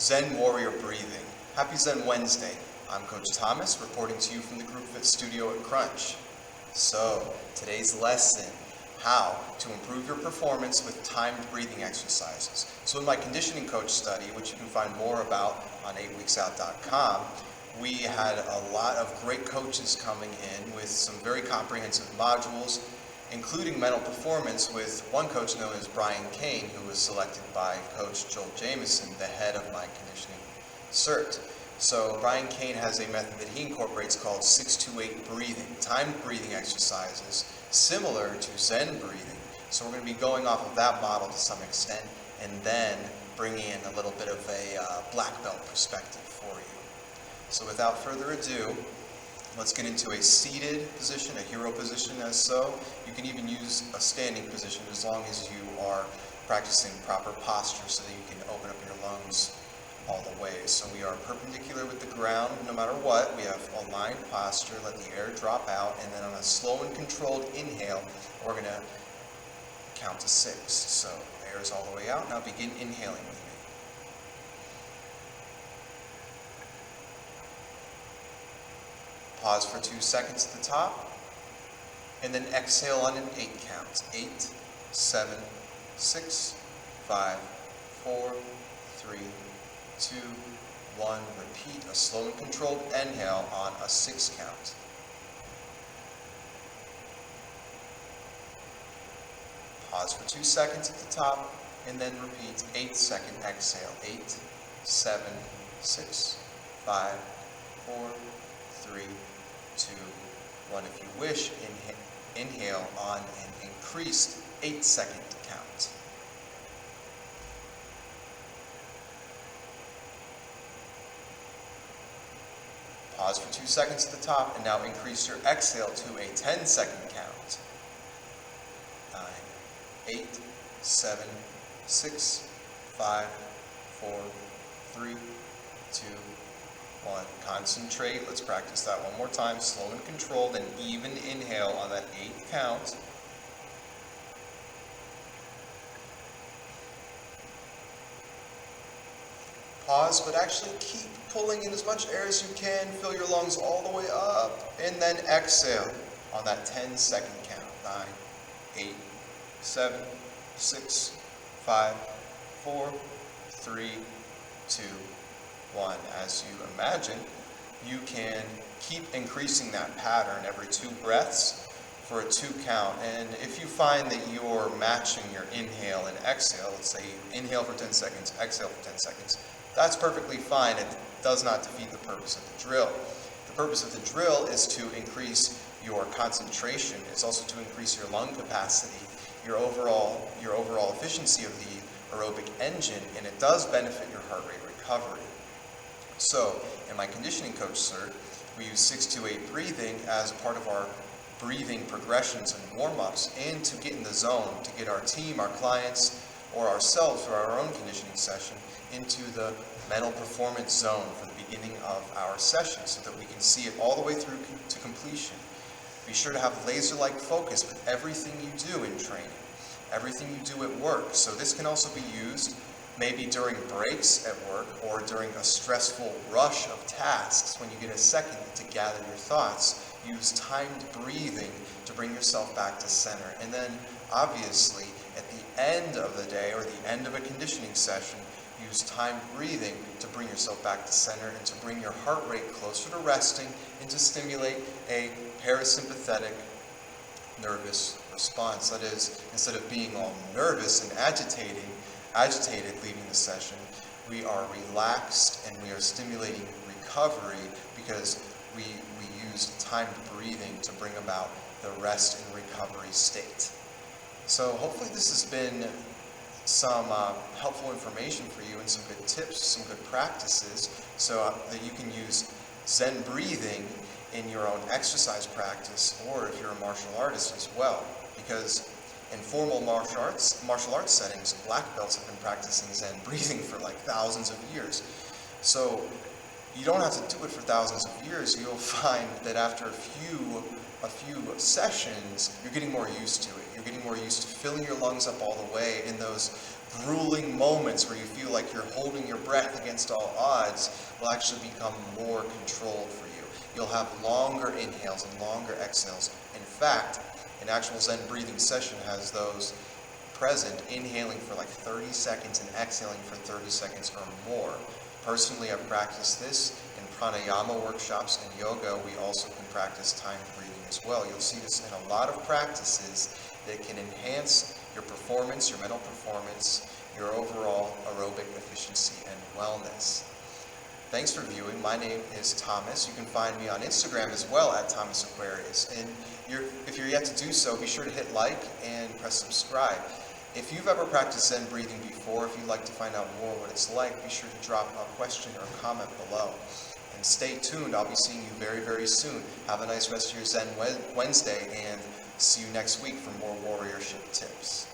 Zen Warrior Breathing. Happy Zen Wednesday. I'm Coach Thomas, reporting to you from the Group Fit Studio at Crunch. So, today's lesson, how to improve your performance with timed breathing exercises. So in my conditioning coach study, which you can find more about on 8weeksout.com, we had a lot of great coaches coming in with some very comprehensive modules, including mental performance, with one coach known as Brian Kane, who was selected by Coach Joel Jamieson, the head of my conditioning cert. So Brian Kane has a method that he incorporates called 628 breathing, timed breathing exercises, similar to Zen breathing. So we're going to be going off of that model to some extent, and then bringing in a little bit of a black belt perspective for you. So without further ado, let's get into a seated position, a hero position as so. You can even use a standing position as long as you are practicing proper posture so that you can open up your lungs all the way. So we are perpendicular with the ground no matter what. We have aligned posture, let the air drop out, and then on a slow and controlled inhale, we're going to count to 6. So air is all the way out. Now begin inhaling with me. Pause for 2 seconds at the top, and then exhale on an 8 count. 8, 7, 6, 5, 4, 3, 2, 1. Repeat a slow and controlled inhale on a 6 count. Pause for 2 seconds at the top, and then repeat 8-second exhale. 8, 7, 6, 5, 4, 3, 2, 1. If you wish, inhale on an increased 8-second count. Pause for 2 seconds at the top, and now increase your exhale to a 10-second count. 9, 8, 7, 6, 5, 4, 3, 2, 1. Concentrate. Let's practice that one more time. Slow and controlled, and even inhale on that 8 count. Pause, but actually keep pulling in as much air as you can. Fill your lungs all the way up, and then exhale on that 10-second count. 9, 8, 7, 6, 5, 4, 3, 2, 1. As you imagine, you can keep increasing that pattern every 2 breaths for a 2 count. And if you find that you're matching your inhale and exhale, let's say you inhale for 10 seconds, exhale for 10 seconds, that's perfectly fine. It does not defeat the purpose of the drill. The purpose of the drill is to increase your concentration. It's also to increase your lung capacity, your overall efficiency of the aerobic engine, and it does benefit your heart rate recovery. So, in my conditioning coach cert, we use 628 breathing as part of our breathing progressions and warm-ups, and to get in the zone, to get our team, our clients, or ourselves for our own conditioning session into the mental performance zone for the beginning of our session so that we can see it all the way through to completion. Be sure to have laser-like focus with everything you do in training, everything you do at work. So this can also be used maybe during breaks at work or during a stressful rush of tasks when you get a second to gather your thoughts. Use timed breathing to bring yourself back to center. And then, obviously, at the end of the day or the end of a conditioning session, use timed breathing to bring yourself back to center and to bring your heart rate closer to resting and to stimulate a parasympathetic nervous response. That is, instead of being all nervous and agitated leaving the session, we are relaxed and we are stimulating recovery because we use timed breathing to bring about the rest and recovery state. So hopefully this has been some helpful information for you and some good tips, some good practices, so that you can use Zen breathing in your own exercise practice, or if you're a martial artist as well. Because in formal martial arts settings, black belts have been practicing Zen breathing for like thousands of years. So you don't have to do it for thousands of years. You'll find that after a few sessions, you're getting more used to it. You're getting more used to filling your lungs up all the way in those grueling moments where you feel like you're holding your breath against all odds will actually become more controlled for you. You'll have longer inhales and longer exhales. In fact, an actual Zen breathing session has those present inhaling for like 30 seconds and exhaling for 30 seconds or more. Personally, I've practiced this in pranayama workshops and yoga. We also can practice timed breathing as well. You'll see this in a lot of practices that can enhance your performance, your mental performance, your overall aerobic efficiency and wellness. Thanks for viewing. My name is Thomas. You can find me on Instagram as well at Thomas Aquarius. And if you're yet to do so, be sure to hit like and press subscribe. If you've ever practiced Zen breathing before, if you'd like to find out more what it's like, be sure to drop a question or comment below. And stay tuned. I'll be seeing you very, very soon. Have a nice rest of your Zen Wednesday, and see you next week for more warriorship tips.